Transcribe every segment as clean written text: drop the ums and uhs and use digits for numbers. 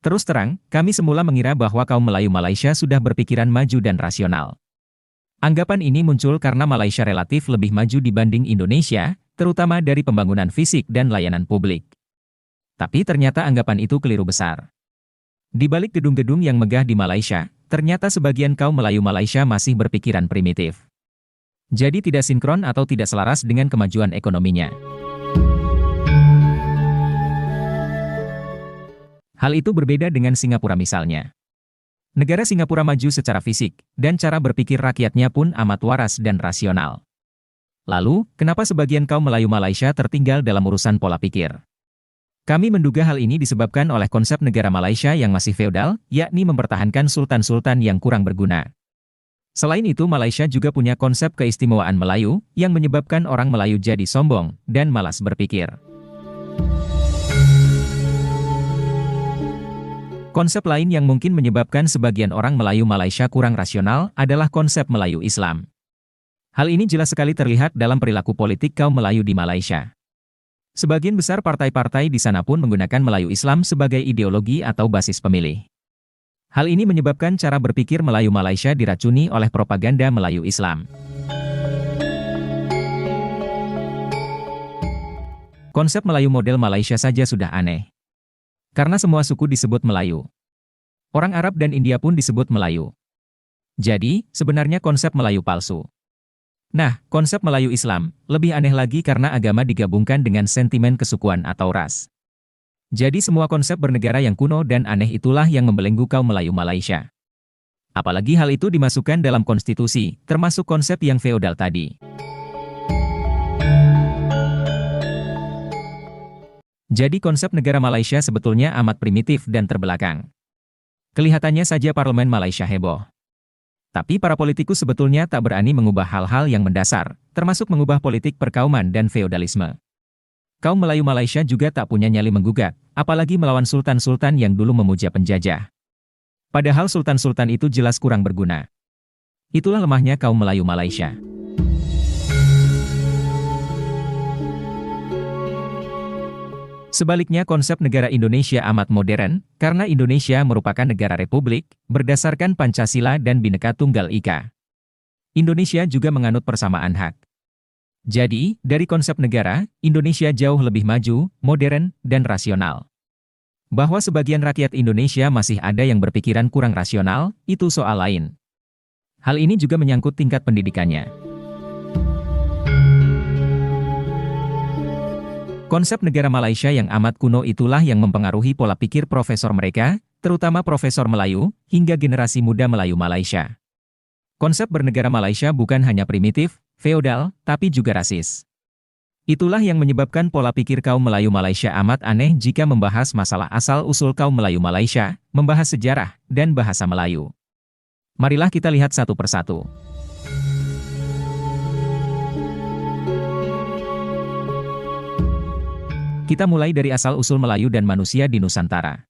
Terus terang, kami semula mengira bahwa kaum Melayu Malaysia sudah berpikiran maju dan rasional. Anggapan ini muncul karena Malaysia relatif lebih maju dibanding Indonesia, terutama dari pembangunan fisik dan layanan publik. Tapi ternyata anggapan itu keliru besar. Di balik gedung-gedung yang megah di Malaysia, ternyata sebagian kaum Melayu Malaysia masih berpikiran primitif. Jadi tidak sinkron atau tidak selaras dengan kemajuan ekonominya. Hal itu berbeda dengan Singapura misalnya. Negara Singapura maju secara fisik, dan cara berpikir rakyatnya pun amat waras dan rasional. Lalu, kenapa sebagian kaum Melayu Malaysia tertinggal dalam urusan pola pikir? Kami menduga hal ini disebabkan oleh konsep negara Malaysia yang masih feodal, yakni mempertahankan sultan-sultan yang kurang berguna. Selain itu, Malaysia juga punya konsep keistimewaan Melayu, yang menyebabkan orang Melayu jadi sombong, dan malas berpikir. Konsep lain yang mungkin menyebabkan sebagian orang Melayu Malaysia kurang rasional adalah konsep Melayu Islam. Hal ini jelas sekali terlihat dalam perilaku politik kaum Melayu di Malaysia. Sebagian besar partai-partai di sana pun menggunakan Melayu Islam sebagai ideologi atau basis pemilih. Hal ini menyebabkan cara berpikir Melayu Malaysia diracuni oleh propaganda Melayu Islam. Konsep Melayu model Malaysia saja sudah aneh. Karena semua suku disebut Melayu. Orang Arab dan India pun disebut Melayu. Jadi, sebenarnya konsep Melayu palsu. Nah, konsep Melayu Islam lebih aneh lagi karena agama digabungkan dengan sentimen kesukuan atau ras. Jadi semua konsep bernegara yang kuno dan aneh itulah yang membelenggu kaum Melayu Malaysia. Apalagi hal itu dimasukkan dalam konstitusi, termasuk konsep yang feodal tadi. Jadi konsep negara Malaysia sebetulnya amat primitif dan terbelakang. Kelihatannya saja parlemen Malaysia heboh. Tapi para politikus sebetulnya tak berani mengubah hal-hal yang mendasar, termasuk mengubah politik perkauman dan feodalisme. Kaum Melayu Malaysia juga tak punya nyali menggugat, apalagi melawan sultan-sultan yang dulu memuja penjajah. Padahal sultan-sultan itu jelas kurang berguna. Itulah lemahnya kaum Melayu Malaysia. Sebaliknya konsep negara Indonesia amat modern, karena Indonesia merupakan negara republik, berdasarkan Pancasila dan Bhinneka Tunggal Ika. Indonesia juga menganut persamaan hak. Jadi, dari konsep negara, Indonesia jauh lebih maju, modern, dan rasional. Bahwa sebagian rakyat Indonesia masih ada yang berpikiran kurang rasional, itu soal lain. Hal ini juga menyangkut tingkat pendidikannya. Konsep negara Malaysia yang amat kuno itulah yang mempengaruhi pola pikir profesor mereka, terutama profesor Melayu, hingga generasi muda Melayu Malaysia. Konsep bernegara Malaysia bukan hanya primitif, feodal, tapi juga rasis. Itulah yang menyebabkan pola pikir kaum Melayu Malaysia amat aneh jika membahas masalah asal-usul kaum Melayu Malaysia, membahas sejarah, dan bahasa Melayu. Marilah kita lihat satu persatu. Kita mulai dari asal-usul Melayu dan manusia di Nusantara.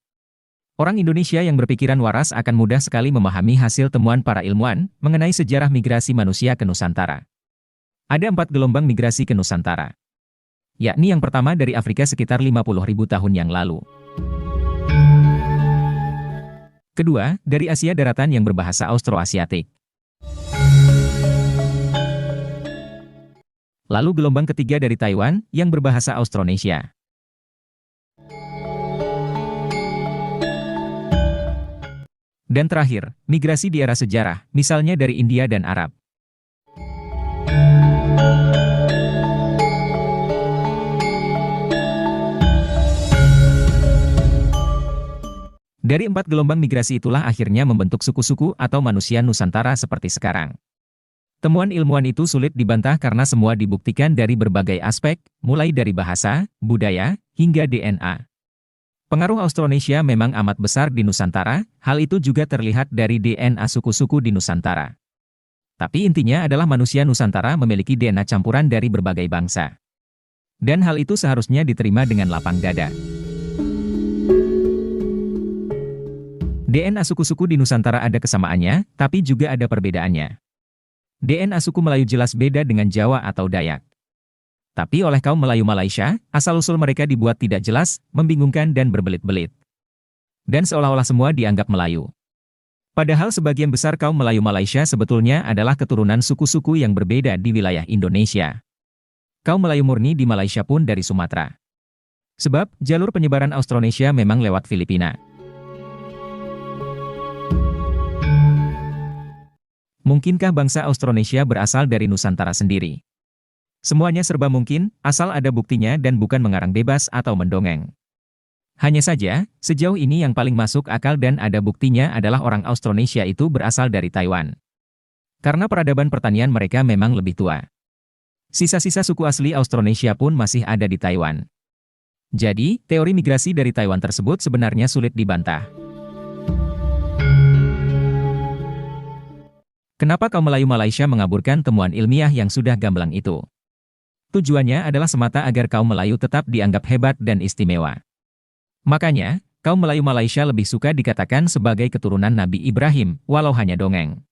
Orang Indonesia yang berpikiran waras akan mudah sekali memahami hasil temuan para ilmuwan mengenai sejarah migrasi manusia ke Nusantara. Ada 4 gelombang migrasi ke Nusantara. Yakni yang pertama dari Afrika sekitar 50.000 tahun yang lalu. Kedua, dari Asia daratan yang berbahasa Austroasiatik. Lalu gelombang ketiga dari Taiwan yang berbahasa Austronesia. Dan terakhir, migrasi di era sejarah, misalnya dari India dan Arab. Dari 4 gelombang migrasi itulah akhirnya membentuk suku-suku atau manusia Nusantara seperti sekarang. Temuan ilmuwan itu sulit dibantah karena semua dibuktikan dari berbagai aspek, mulai dari bahasa, budaya, hingga DNA. Pengaruh Austronesia memang amat besar di Nusantara, hal itu juga terlihat dari DNA suku-suku di Nusantara. Tapi intinya adalah manusia Nusantara memiliki DNA campuran dari berbagai bangsa. Dan hal itu seharusnya diterima dengan lapang dada. DNA suku-suku di Nusantara ada kesamaannya, tapi juga ada perbedaannya. DNA suku Melayu jelas beda dengan Jawa atau Dayak. Tapi oleh kaum Melayu Malaysia, asal-usul mereka dibuat tidak jelas, membingungkan dan berbelit-belit. Dan seolah-olah semua dianggap Melayu. Padahal sebagian besar kaum Melayu Malaysia sebetulnya adalah keturunan suku-suku yang berbeda di wilayah Indonesia. Kaum Melayu murni di Malaysia pun dari Sumatera. Sebab, jalur penyebaran Austronesia memang lewat Filipina. Mungkinkah bangsa Austronesia berasal dari Nusantara sendiri? Semuanya serba mungkin, asal ada buktinya dan bukan mengarang bebas atau mendongeng. Hanya saja, sejauh ini yang paling masuk akal dan ada buktinya adalah orang Austronesia itu berasal dari Taiwan. Karena peradaban pertanian mereka memang lebih tua. Sisa-sisa suku asli Austronesia pun masih ada di Taiwan. Jadi, teori migrasi dari Taiwan tersebut sebenarnya sulit dibantah. Kenapa kaum Melayu Malaysia mengaburkan temuan ilmiah yang sudah gamblang itu? Tujuannya adalah semata agar kaum Melayu tetap dianggap hebat dan istimewa. Makanya, kaum Melayu Malaysia lebih suka dikatakan sebagai keturunan Nabi Ibrahim, walau hanya dongeng.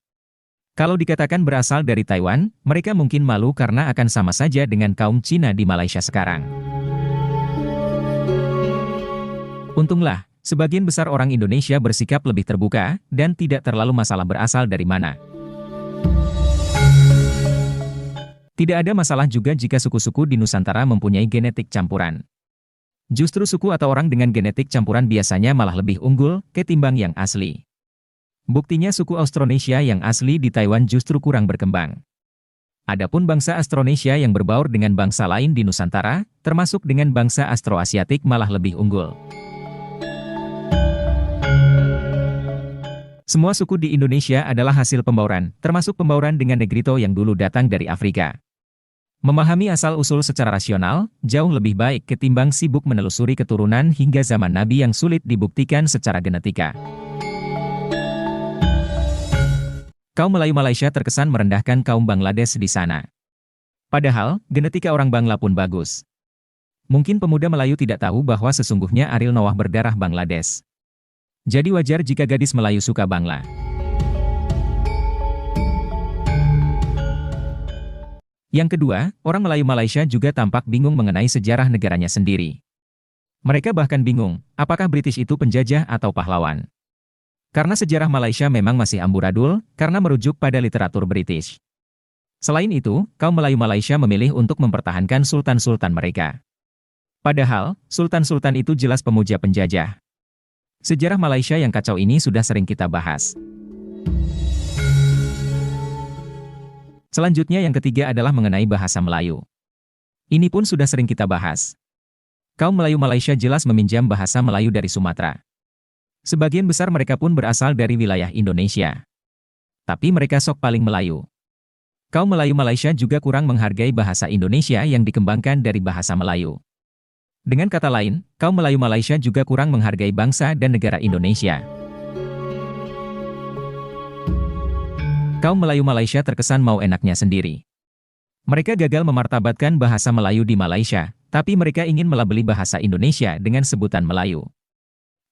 Kalau dikatakan berasal dari Taiwan, mereka mungkin malu karena akan sama saja dengan kaum Cina di Malaysia sekarang. Untunglah, sebagian besar orang Indonesia bersikap lebih terbuka, dan tidak terlalu masalah berasal dari mana. Tidak ada masalah juga jika suku-suku di Nusantara mempunyai genetik campuran. Justru suku atau orang dengan genetik campuran biasanya malah lebih unggul ketimbang yang asli. Buktinya suku Austronesia yang asli di Taiwan justru kurang berkembang. Adapun bangsa Austronesia yang berbaur dengan bangsa lain di Nusantara, termasuk dengan bangsa Austroasiatik malah lebih unggul. Semua suku di Indonesia adalah hasil pembauran, termasuk pembauran dengan Negrito yang dulu datang dari Afrika. Memahami asal-usul secara rasional, jauh lebih baik ketimbang sibuk menelusuri keturunan hingga zaman Nabi yang sulit dibuktikan secara genetika. Kaum Melayu Malaysia terkesan merendahkan kaum Bangladesh di sana. Padahal, genetika orang Bangla pun bagus. Mungkin pemuda Melayu tidak tahu bahwa sesungguhnya Ariel Noah berdarah Bangladesh. Jadi wajar jika gadis Melayu suka Bangla. Yang kedua, orang Melayu Malaysia juga tampak bingung mengenai sejarah negaranya sendiri. Mereka bahkan bingung, apakah British itu penjajah atau pahlawan. Karena sejarah Malaysia memang masih amburadul, karena merujuk pada literatur British. Selain itu, kaum Melayu Malaysia memilih untuk mempertahankan sultan-sultan mereka. Padahal, sultan-sultan itu jelas pemuja penjajah. Sejarah Malaysia yang kacau ini sudah sering kita bahas. Selanjutnya yang ketiga adalah mengenai bahasa Melayu. Ini pun sudah sering kita bahas. Kaum Melayu Malaysia jelas meminjam bahasa Melayu dari Sumatera. Sebagian besar mereka pun berasal dari wilayah Indonesia. Tapi mereka sok paling Melayu. Kaum Melayu Malaysia juga kurang menghargai bahasa Indonesia yang dikembangkan dari bahasa Melayu. Dengan kata lain, kaum Melayu Malaysia juga kurang menghargai bangsa dan negara Indonesia. Kaum Melayu Malaysia terkesan mau enaknya sendiri. Mereka gagal memartabatkan bahasa Melayu di Malaysia, tapi mereka ingin melabeli bahasa Indonesia dengan sebutan Melayu.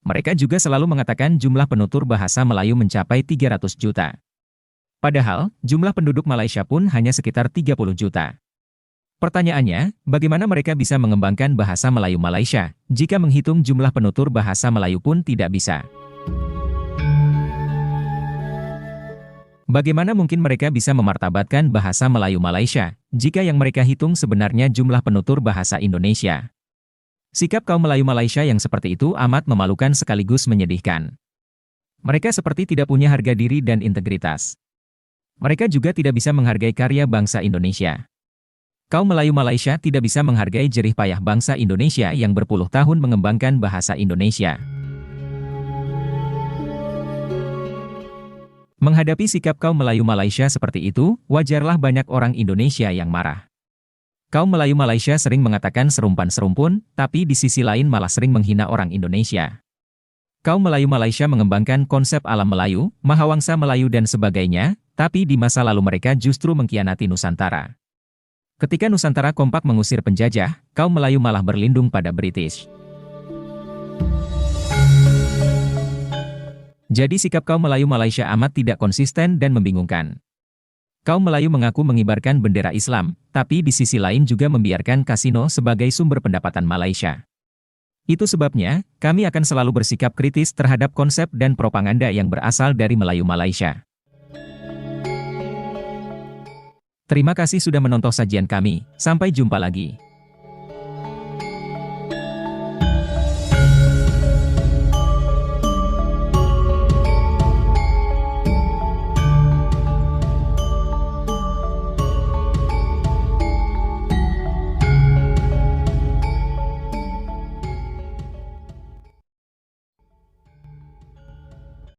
Mereka juga selalu mengatakan jumlah penutur bahasa Melayu mencapai 300 juta. Padahal, jumlah penduduk Malaysia pun hanya sekitar 30 juta. Pertanyaannya, bagaimana mereka bisa mengembangkan bahasa Melayu Malaysia, jika menghitung jumlah penutur bahasa Melayu pun tidak bisa? Bagaimana mungkin mereka bisa memartabatkan bahasa Melayu Malaysia, jika yang mereka hitung sebenarnya jumlah penutur bahasa Indonesia? Sikap kaum Melayu Malaysia yang seperti itu amat memalukan sekaligus menyedihkan. Mereka seperti tidak punya harga diri dan integritas. Mereka juga tidak bisa menghargai karya bangsa Indonesia. Kaum Melayu Malaysia tidak bisa menghargai jerih payah bangsa Indonesia yang berpuluh tahun mengembangkan bahasa Indonesia. Menghadapi sikap kaum Melayu Malaysia seperti itu, wajarlah banyak orang Indonesia yang marah. Kaum Melayu Malaysia sering mengatakan serumpan-serumpun, tapi di sisi lain malah sering menghina orang Indonesia. Kaum Melayu Malaysia mengembangkan konsep alam Melayu, Mahawangsa Melayu dan sebagainya, tapi di masa lalu mereka justru mengkhianati Nusantara. Ketika Nusantara kompak mengusir penjajah, kaum Melayu malah berlindung pada British. Jadi sikap kaum Melayu Malaysia amat tidak konsisten dan membingungkan. Kaum Melayu mengaku mengibarkan bendera Islam, tapi di sisi lain juga membiarkan kasino sebagai sumber pendapatan Malaysia. Itu sebabnya, kami akan selalu bersikap kritis terhadap konsep dan propaganda yang berasal dari Melayu Malaysia. Terima kasih sudah menonton sajian kami, sampai jumpa lagi.